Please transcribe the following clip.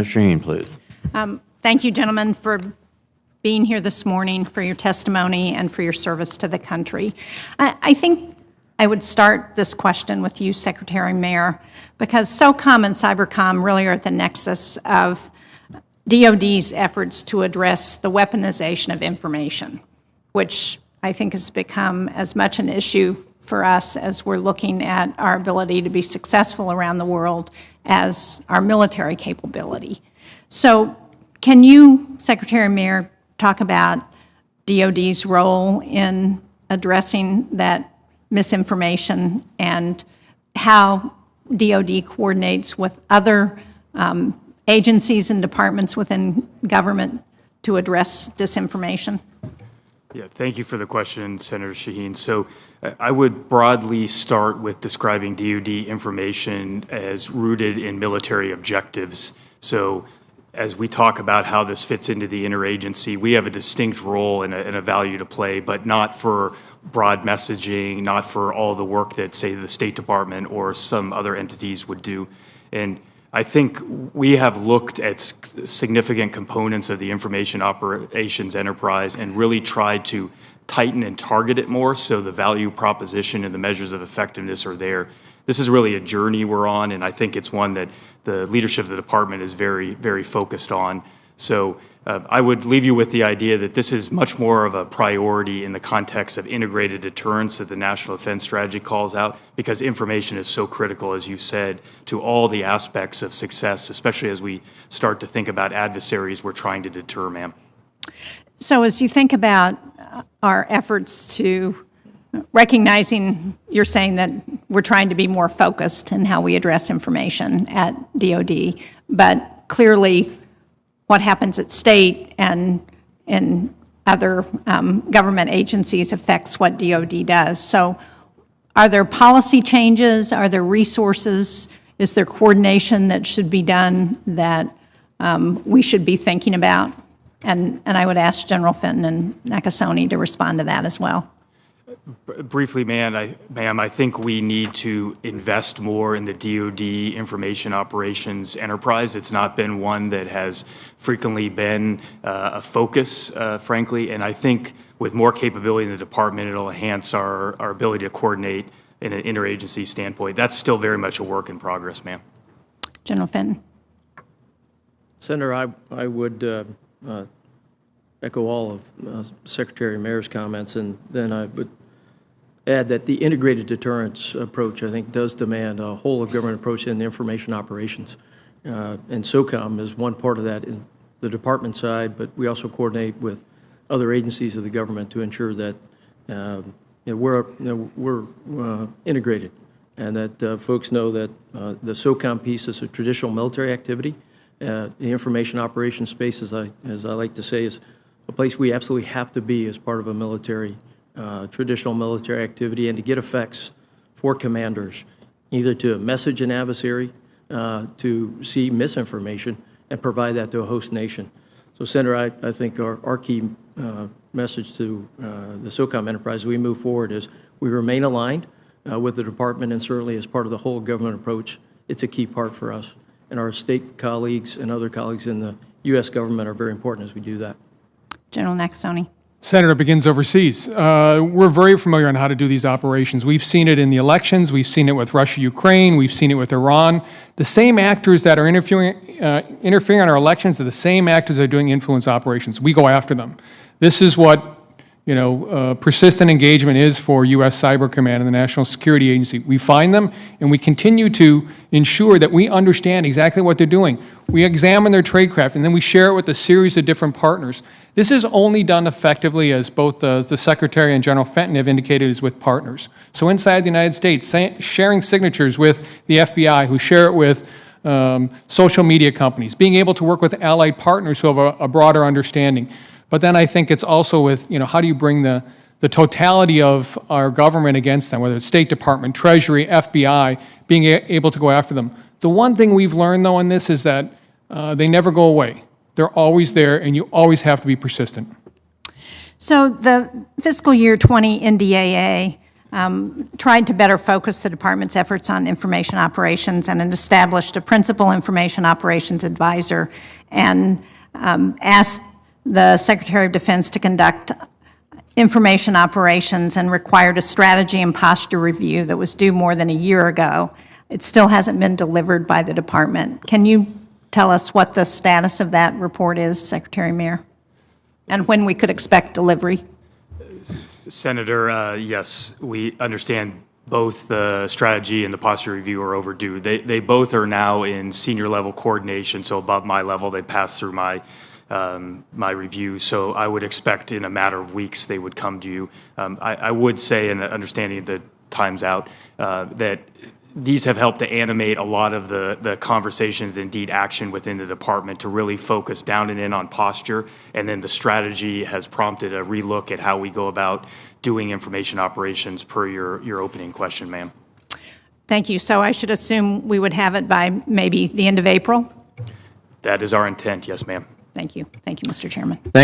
Ms. Shaheen, please. Thank you, gentlemen, for being here this morning, for your testimony, and for your service to the country. I think I would start this question with you, Secretary Mayor, because SOCOM and Cybercom really are at the nexus of DoD's efforts to address the weaponization of information, which I think has become as much an issue for us as we're looking at our ability to be successful around the world as our military capability. So can you, Secretary Mayor, talk about DoD's role in addressing that misinformation and how DoD coordinates with other agencies and departments within government to address disinformation? Yeah, thank you for the question, Senator Shaheen. So I would broadly start with describing DoD information as rooted in military objectives. So as we talk about how this fits into the interagency, we have a distinct role and a value to play, but not for broad messaging, not for all the work that, say, the State Department or some other entities would do. And I think we have looked at significant components of the information operations enterprise and really tried to tighten and target it more so the value proposition and the measures of effectiveness are there. This is really a journey we're on, and I think it's one that the leadership of the department is very, very focused on. So I would leave you with the idea that this is much more of a priority in the context of integrated deterrence that the National Defense Strategy calls out, because information is so critical, as you said, to all the aspects of success, especially as we start to think about adversaries we're trying to deter, ma'am. So as you think about our efforts to recognizing, you're saying that we're trying to be more focused in how we address information at DoD, but clearly what happens at state and in other government agencies affects what DoD does. So are there policy changes? Are there resources? Is there coordination that should be done that we should be thinking about? And I would ask General Fenton and Nakasone to respond to that as well. Briefly, ma'am, I think we need to invest more in the DoD information operations enterprise. It's not been one that has frequently been a focus, frankly, and I think with more capability in the department, it'll enhance our ability to coordinate in an interagency standpoint. That's still very much a work in progress, ma'am. General Fenton. Senator, I would echo all of Secretary Mayor's comments, and then I would add that the integrated deterrence approach, I think, does demand a whole-of-government approach in the information operations. And SOCOM is one part of that in the department side, but we also coordinate with other agencies of the government to ensure that we're integrated, and that folks know that the SOCOM piece is a traditional military activity. The information operations space, as I like to say, is a place we absolutely have to be as part of a military traditional military activity, and to get effects for commanders, either to message an adversary, to see misinformation, and provide that to a host nation. So, Senator, I think our key message to the SOCOM enterprise as we move forward is we remain aligned with the department, and certainly as part of the whole government approach, it's a key part for us. And our state colleagues and other colleagues in the U.S. government are very important as we do that. General Nakasone. Senator, begins overseas. We're very familiar on how to do these operations. We've seen it in the elections. We've seen it with Russia, Ukraine. We've seen it with Iran. The same actors that are interfering in our elections are the same actors that are doing influence operations. We go after them. This is what persistent engagement is for U.S. Cyber Command and the National Security Agency. We find them, and we continue to ensure that we understand exactly what they're doing. We examine their tradecraft, and then we share it with a series of different partners. This is only done effectively, as both the Secretary and General Fenton have indicated, is with partners. So inside the United States, sharing signatures with the FBI, who share it with social media companies, being able to work with allied partners who have a broader understanding. But then I think it's also with, how do you bring the totality of our government against them, whether it's State Department, Treasury, FBI, being able to go after them. The one thing we've learned, though, in this is that they never go away. They're always there, and you always have to be persistent. So the fiscal year 20 NDAA tried to better focus the department's efforts on information operations and it established a principal information operations advisor and asked the Secretary of Defense to conduct information operations and required a strategy and posture review that was due more than a year ago. It still hasn't been delivered by the department. Can you tell us what the status of that report is, Secretary Mayer, and when we could expect delivery? Senator, yes, we understand both the strategy and the posture review are overdue. They both are now in senior level coordination, so above my level, they pass through my review. So I would expect in a matter of weeks they would come to you. I would say, and understanding the time's out, that these have helped to animate a lot of the conversations, indeed action within the department to really focus down and in on posture. And then the strategy has prompted a relook at how we go about doing information operations per your opening question, ma'am. Thank you. So I should assume we would have it by maybe the end of April? That is our intent, yes, ma'am. Thank you. Thank you, Mr. Chairman. Thank